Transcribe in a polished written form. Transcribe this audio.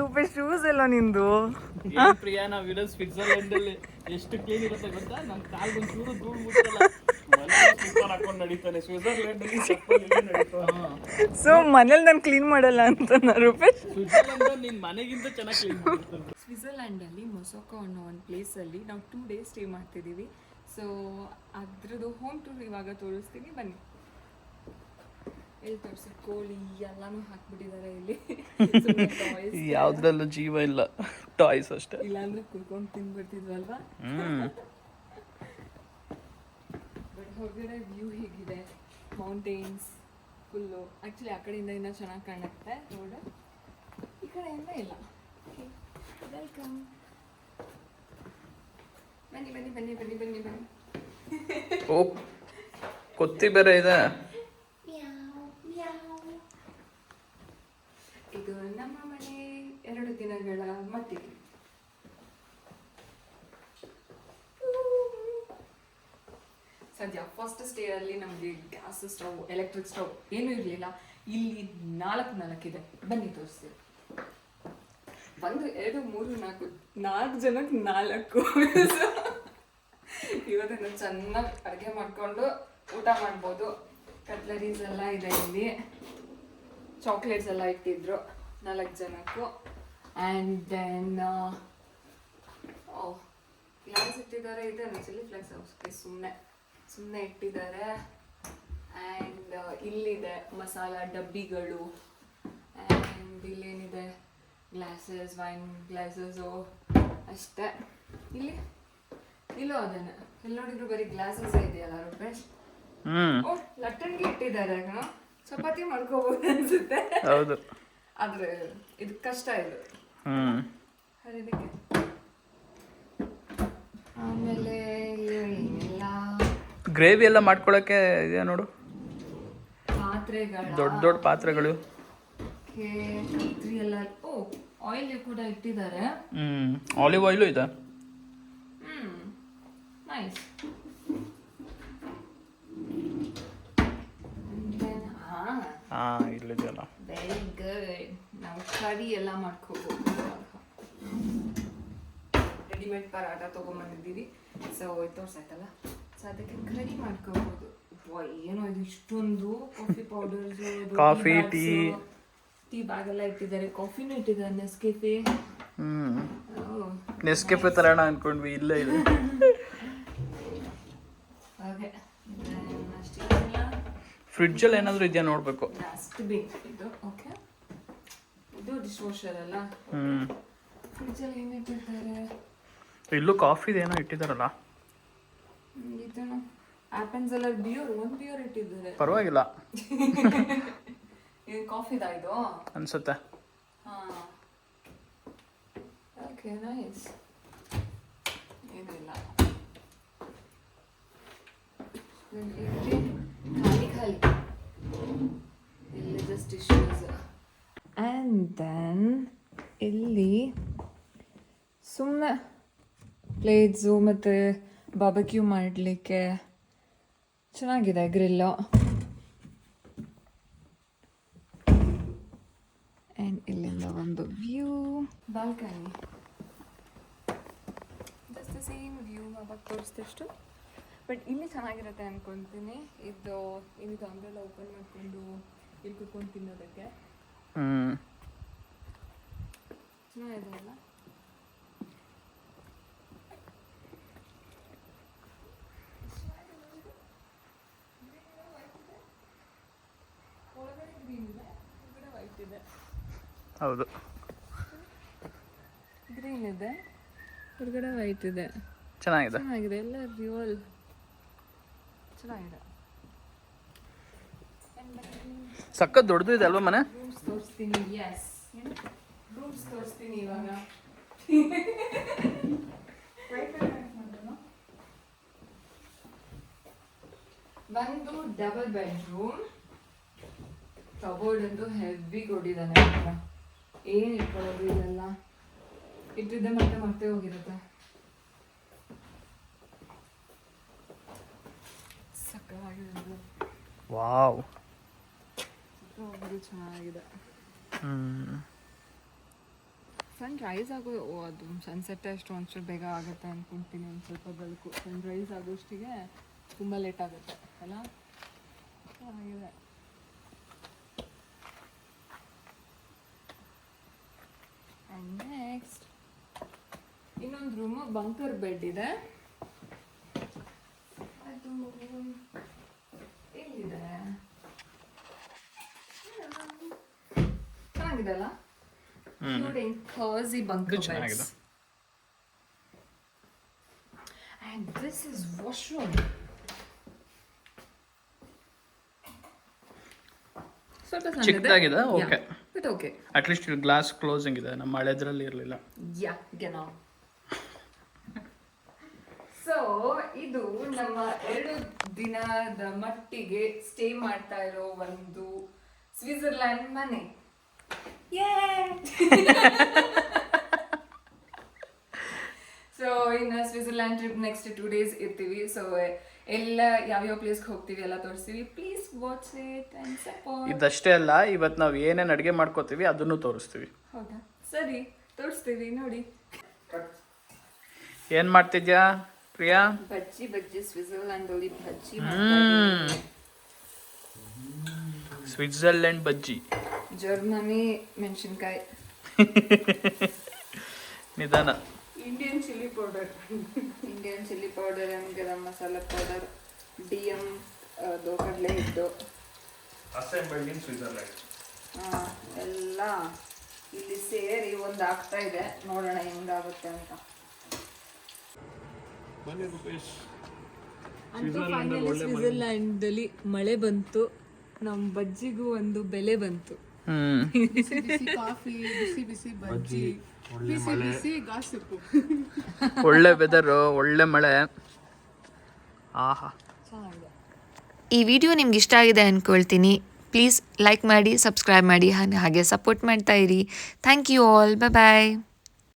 Rupesh shoes ಎಲ್ಲ ನಿಂದು ಪ್ರಿಯಾ ನಾವ್ ಇರೋದು ಸ್ವಿಟ್ಜರ್ಲೆಂಡ್ ಅಲ್ಲಿ ಎಷ್ಟು ಕ್ಲೀನ್ ಇರುತ್ತೆ ಗೊತ್ತಾ? ನಮ್ ಕಾಲ್ ಒಂದ್ ಚೂರು ಧೂಳು ಮುಟ್ಟಲ್ಲ. ಸೂಪರ್ ಹಾಕೊಂಡು ನಡೀತಾನೆ ಸ್ವಿಟ್ಜರ್ಲೆಂಡ್ ಅಲ್ಲಿ ಚಪ್ಪಲಿ ನಡೀತಾನೆ. ಸೊ ಮನೇಲಿ ನಾನು ಕ್ಲೀನ್ ಮಾಡಲ್ಲ ಅಂತ ರೂಪೇಶ್. ಸ್ವಿಟ್ಜರ್ಲೆಂಡ್ ನಿನ್ ಮನೆಗಿಂತ ಚೆನ್ನಾಗಿ ಕ್ಲೀನ್ ಮಾಡ್ತಾರೆ. ಸ್ವಿಟ್ಜರ್ಲ್ಯಾಂಡ್ ಅಲ್ಲಿ ಮೊಸೊಕೊ ಅನ್ನೋ ಒಂದು ಪ್ಲೇಸ್ ಅಲ್ಲಿ ನಾವು 2 days ಸ್ಟೇ ಮಾಡ್ತಿದೀವಿ. ಸೊ ಅದ್ರದ್ದು ಹೋಮ್ ಟೂರ್ ಇವಾಗ ತೋರಿಸ್ತೀನಿ ಬನ್ನಿ. ಇಲ್ಲಿ ತೋರಿಸಿ ಕೋಳಿ ಎಲ್ಲಾನು ಹಾಕ್ಬಿಟ್ಟಿದ್ದಾರೆ ಇಲ್ಲಿ. ಯಾವ್ದ್ರಲ್ಲೂ ಜೀವ ಇಲ್ಲ, ಟಾಯ್ಸ್ ಅಷ್ಟೇ. ಇಲ್ಲಾಂದ್ರೆ ಕುತ್ಕೊಂಡು ತಿನ್ಬಿಡ್ತಿದ್ವಲ್ವಾ. ಬಟ್ ಹೊರಗಡೆ ವ್ಯೂ ಹೇಗಿದೆ, ಮೌಂಟೇನ್ಸ್ ಫುಲ್ಲು. ಆ್ಯಕ್ಚುಲಿ ಆ ಕಡೆಯಿಂದ ಇನ್ನೂ ಚೆನ್ನಾಗಿ ಕಾಣುತ್ತೆ ರೋಡ್, ಈ ಕಡೆಯಿಂದ ಇಲ್ಲ. ವೆಲ್ಕಮ್, ಬನ್ನಿ ಬನ್ನಿ ಬನ್ನಿ ಬನ್ನಿ ಬನ್ನಿ ಬನ್ನಿ. ಓ ಕೊತ್ತಿ ಬೇರೆ ಇದೆ. ಇದು ನಮ್ಮ ಮನೆ 2 ದಿನಗಳ ಮಟ್ಟಿಗೆ. ಸದ್ಯ ಫಸ್ಟ್ ಸ್ಟೇ ಅಲ್ಲಿ ನಮಗೆ ಗ್ಯಾಸ್ ಸ್ಟವ್, ಎಲೆಕ್ಟ್ರಿಕ್ ಸ್ಟವ್ ಏನೂ ಇರಲಿಲ್ಲ. ಇಲ್ಲಿ 4 ಇದೆ, ಬನ್ನಿ ತೋರಿಸ್ತೀವಿ. 1 2 3 4 ಜನಕ್ಕೆ 4. ಇವತ್ತಿನ ಚೆನ್ನಾಗಿ ಅಡುಗೆ ಮಾಡಿಕೊಂಡು ಊಟ ಮಾಡ್ಬೋದು. ಕಟ್ಲರೀಸ್ ಎಲ್ಲ ಇದೆ ಇಲ್ಲಿ, ಚಾಕ್ಲೇಟ್ಸ್ ಎಲ್ಲ ಇಟ್ಟಿದ್ರು 4 ಜನಕ್ಕೂ. ಆ್ಯಂಡ್ ದೆನ್ ಗ್ಲಾಸ್ ಇಟ್ಟಿದ್ದಾರೆ. ಇದೆ ಚಿಲ್ಲಿ ಫ್ಲೆಕ್ಸ್ ಹೌಸ್ಗೆ ಸುಮ್ಮನೆ ಇಟ್ಟಿದ್ದಾರೆ. ಆ್ಯಂಡ್ ಇಲ್ಲಿದೆ ಮಸಾಲ ಡಬ್ಬಿಗಳು. ಆ್ಯಂಡ್ ಇಲ್ಲೇನಿದೆ ಗ್ಲಾಸಸ್, ವೈನ್ ಗ್ಲಾಸಸ್ಸು ಅಷ್ಟೇ. ಇಲ್ಲೂ ಅದೇನೆ, ಇಲ್ಲಿ ನೋಡಿದ್ರು ಬರೀ ಗ್ಲಾಸಸ್ ಇದೆಯಲ್ಲ ರೂಪೇಶ್. ಓ ಲಟ್ಟಣಿಗೆ ಇಟ್ಟಿದ್ದಾರೆ, ಚಪಾತಿ ಮಾಡ್ಕೋಬಹುದು ಅನ್ಸುತ್ತೆ. ಹೌದು, ಆದ್ರೆ ಇದು ಕಷ್ಟ ಇದು. ಅದಕ್ಕೆ ಆಮೇಲೆ ಏನಿಲ್ಲ, ಗ್ರೇವಿ ಎಲ್ಲ ಮಾಡ್ಕೊಳಕ್ಕೆ ಇದೆ ನೋಡು, ಪಾತ್ರೆಗಳು, ದೊಡ್ಡ ದೊಡ್ಡ ಪಾತ್ರೆಗಳು. ಕತ್ರಿ ಎಲ್ಲ. ಓ ಆಯಿಲ್ ಕೂಡ ಇಟ್ಟಿದ್ದಾರೆ. ಆಲಿವ್ ಆಯಿಲು ಇದೆ. ನೈಸ್. ಇಲ್ಲಿದೆಯಲ್ಲ, ವೆರಿ ಗುಡ್. ನಾವು ಕರಿ ಎಲ್ಲ ಮಾಡ್ಕೋಬಹುದು. ರೆಡಿಮೇಡ್ ಪರಾಟ ತೊಗೊಂಬಂದಿದ್ದೀವಿ. ಸೊ ತೋರ್ಸಾಯ್ತಲ್ಲ, ಸೊ ಅದಕ್ಕೆ ಕರಿ ಮಾಡ್ಕೋಬಹುದು. ಏನೋ ಇದು ಇಷ್ಟೊಂದು coffee powders, coffee, tea bag ಎಲ್ಲ ಇಟ್ಟಿದ್ದಾರೆ. ಕಾಫಿನೂ ಇಟ್ಟಿದ್ದಾರೆ, ನೆಸ್ಕೆಫೆ. ನೆಸ್ಕೆಫೆ ತರೋಣ ಅನ್ಕೊಂಡ್ವಿ, ಇಲ್ಲ ಇದೆ. ಫ್ರಿಡ್ಜಲ್ಲಿ ಏನಾದರೂ ಇದೆಯಾ ನೋಡಬೇಕು. ಡಸ್ಟ್ಬಿನ್ ಇದು. ಓಕೆ, ಇದು ಡಿಶ್ ವಾಷರ್ ಅಲ್ಲ. ಫ್ರಿಡ್ಜಲ್ಲಿ ಏನು ಇಟ್ಟಿರ್ತಾರೆ? ಇಲ್ಲೂ ಕಾಫಿ ಏನೋ ಇಟ್ಟಿದ್ದಾರಲ್ಲ. ಇದನ್ನು ಆಪನ್ಸ್ ಎಲ್ಲ ಬಿಯರ್, 1 ಬಿಯರ್ ಇಟ್ಟಿದ್ದಾರೆ. ಪರವಾಗಿಲ್ಲ. ಇದು ಕಾಫಿದಾ ಇದು ಅನ್ಸುತ್ತೆ. Okay, nice. ಏನಿಲ್ಲ, ಖಾಲಿ ಇಲ್ಲಿ ಜಸ್ಟ್ ಟಿಶ್ಯೂಸ್. ಆ್ಯಂಡ್ ದೆನ್ ಇಲ್ಲಿ ಸುಮ್ಮನೆ ಪ್ಲೇಟ್ಸು ಮತ್ತು ಬಾರ್ಬೆಕ್ಯೂ ಮಾಡಲಿಕ್ಕೆ ಚೆನ್ನಾಗಿದೆ ಗ್ರಿಲ್ಲು. ಆ್ಯಂಡ್ ಇಲ್ಲಿಂದ ಒಂದು view, balcony, just the same view ಅವಾಗ ತೋರಿಸಿದಷ್ಟು. ಬಟ್ ಇಲ್ಲಿ ಚೆನ್ನಾಗಿರುತ್ತೆ ಅನ್ಕೊತೀನಿ. ಇದು ಅಂಬ್ರೆಲ್ಲ ಓಪನ್ ಮಾಡಿಕೊಂಡು ಇಲ್ಲಿ ಕುತ್ಕೊಂಡು ತಿನ್ನೋದಕ್ಕೆ ಚೆನ್ನಾಗಿದೆ ಅಲ್ಲ. ಒಳಗಡೆ ಗ್ರೀನ್ ಇದೆ, ಹೊರಗಡೆ ವೈಟ್ ಇದೆ. ಹೌದು, ಗ್ರೀನ್ ಇದೆ, ಹೊರಗಡೆ ವೈಟ್ ಇದೆ. ಚೆನ್ನಾಗಿದೆ ಎಲ್ಲ ರಿಯಲ್ ಚೆನ್ನಾಗಿದೆ. ಸಖತ್ ದೊಡ್ಡದು ಇದೆ ಅಲ್ವಾ ಮನೆ? ರೂಮ್ಸ್ ತೋರಿಸ್ತೀನಿ. ಎಸ್, ರೂಮ್ಸ್ ತೋರಿಸ್ತೀನಿ ಇವಾಗ. ಒಂದು ಡಬಲ್ ಬೆಡ್ರೂಮ್. ಕಬೋರ್ಡ್ ಅಂತೂ ಹೆವಿ ಕೊಟ್ಟಿದ್ದಾನೆ. ಏನು ಇಟ್ಕೊಳ್ಳೋದು, ಇದೆಲ್ಲ ಇಟ್ಟಿದ್ದೆ ಮತ್ತೆ ಹೋಗಿರುತ್ತೆ. ಸಕ್ಕತ್ತಾಗಿದೆ. ವಾವ್, ಚೆನ್ನಾಗಿದೆ. ಸನ್ ರೈಸ್ ಆಗೋ ಅದು ಸನ್ಸೆಟ್ ಅಷ್ಟು ಒಂಚೂರು ಬೇಗ ಆಗುತ್ತೆ ಅಂದ್ಕೊಳ್ತೀನಿ. ಒಂದು ಸ್ವಲ್ಪ ಬೆಳಕು ಸನ್ ರೈಸ್ ಆಗೋಷ್ಟಿಗೆ ತುಂಬ ಲೇಟ್ ಆಗುತ್ತೆ ಅಲ್ಲ. ಚೆನ್ನಾಗಿದೆ. ಆ್ಯಂಡ್ ನೆಕ್ಸ್ಟ್ ಇನ್ನೊಂದು ರೂಮು ಬಂಕರ್ ಬೆಡ್ ಇದೆ. ಅದು ಎಲ್ಲಿದೆ? ಚೆನ್ನಾಗಿದೆ ಅಲ್ಲ, cozy bunker beds. And this is washroom. ಚಿಕ್ಕದಾಗಿದೆ. ಓಕೆ, ಬಟ್ ಓಕೆ, ಅಟ್ಲೀಸ್ಟ್ ಇಲ್ಲಿ ಗ್ಲಾಸ್ ಕ್ಲೋಸಿಂಗ್ ಇದೆ. ನಮ್ಮ ಹಳೆದ್ರಲ್ಲಿ ಇರಲಿಲ್ಲ. ಯಾ ಗೆನೋ. ಸೊ ಇದು ನಮ್ಮ 2 ದಿನದ ಮಟ್ಟಿಗೆ ಸ್ಟೇ ಮಾಡ್ತಾ ಇರೋ ಒಂದು ಸ್ವಿಟ್ಜರ್ಲ್ಯಾಂಡ್ ಮನೆ. ಸೊ ಇನ್ನು ಸ್ವಿಟ್ಜರ್ಲ್ಯಾಂಡ್ ಟ್ರಿಪ್ ನೆಕ್ಸ್ಟ್ 2 days ಇರ್ತೀವಿ. ಸೊ ಎಲ್ಲ ಯಾವ್ಯಾವ ಪ್ಲೇಸ್ಗೆ ಹೋಗ್ತೀವಿ ಎಲ್ಲ ತೋರಿಸ್ತೀವಿ. Please watch it and support. ಇದಷ್ಟೇ ಅಲ್ಲ, ಇವತ್ತು ನಾವು ಏನೇನು ಅಡುಗೆ ಮಾಡ್ಕೋತೀವಿ ಅದನ್ನು ತೋರಿಸ್ತೀವಿ. ಹೌದಾ? ಸರಿ, ತೋರಿಸ್ತೀವಿ ನೋಡಿ. ಏನು ಮಾಡ್ತಿದ್ಯಾ ಪ್ರಿಯಾ? ಬಜ್ಜಿ ಸ್ವಿಟ್ಜರ್ಲ್ಯಾಂಡ್ ಅಲ್ಲಿ ಬಜ್ಜಿ. ಸ್ವಿಟ್ಜರ್ಲ್ಯಾಂಡ್ ಬಜ್ಜಿ, ಜರ್ಮನಿ ಮೆಣಸಿನ್ಕಾಯಿ, ನಿಧಾನ. Indian chilli powder and garam masala powder, DM ಅದು ಕಡಲೆ ಹಿಟ್ಟು, ಅಸೆಂಬಲ್ಡ್ ಇನ್ ಸ್ವಿಟ್ಜರ್ಲ್ಯಾಂಡ್ ಎಲ್ಲ ಇಲ್ಲಿ ಸೇರಿ ಒಂದು ಆಗ್ತಾ ಇದೆ. ನೋಡೋಣ ಹೆಂಗಾಗುತ್ತೆ ಅಂತ. ಸ್ವಿಟ್ಜರ್ಲ್ಯಾಂಡ್ ಅಲ್ಲಿ ಮಳೆ ಬಂತು, ನಮ್ಮ ಬಜ್ಜಿಗೂ ಒಂದು ಬೆಲೆ ಬಂತು. ಬಿಸಿ ಕಾಫಿ, ಬಿಸಿ ಬಜ್ಜಿ, ಬಿಸಿ ಗಾಸಿಪ್ಪು. ಒಳ್ಳೆ ವೆದರ್, ಒಳ್ಳೆ ಮಳೆ. ಆಹಾ, ಚೆನ್ನಾಗಿದೆ. ಈ ವಿಡಿಯೋ ನಿಮ್ಗೆ ಇಷ್ಟ ಆಗಿದೆ ಅಂದ್ಕೊಳ್ತೀನಿ. ಪ್ಲೀಸ್ ಲೈಕ್ ಮಾಡಿ, ಸಬ್ಸ್ಕ್ರೈಬ್ ಮಾಡಿ, ಹಾಗೆ ಸಪೋರ್ಟ್ ಮಾಡ್ತಾ ಇರಿ. Thank you all. ಬಾಯ್.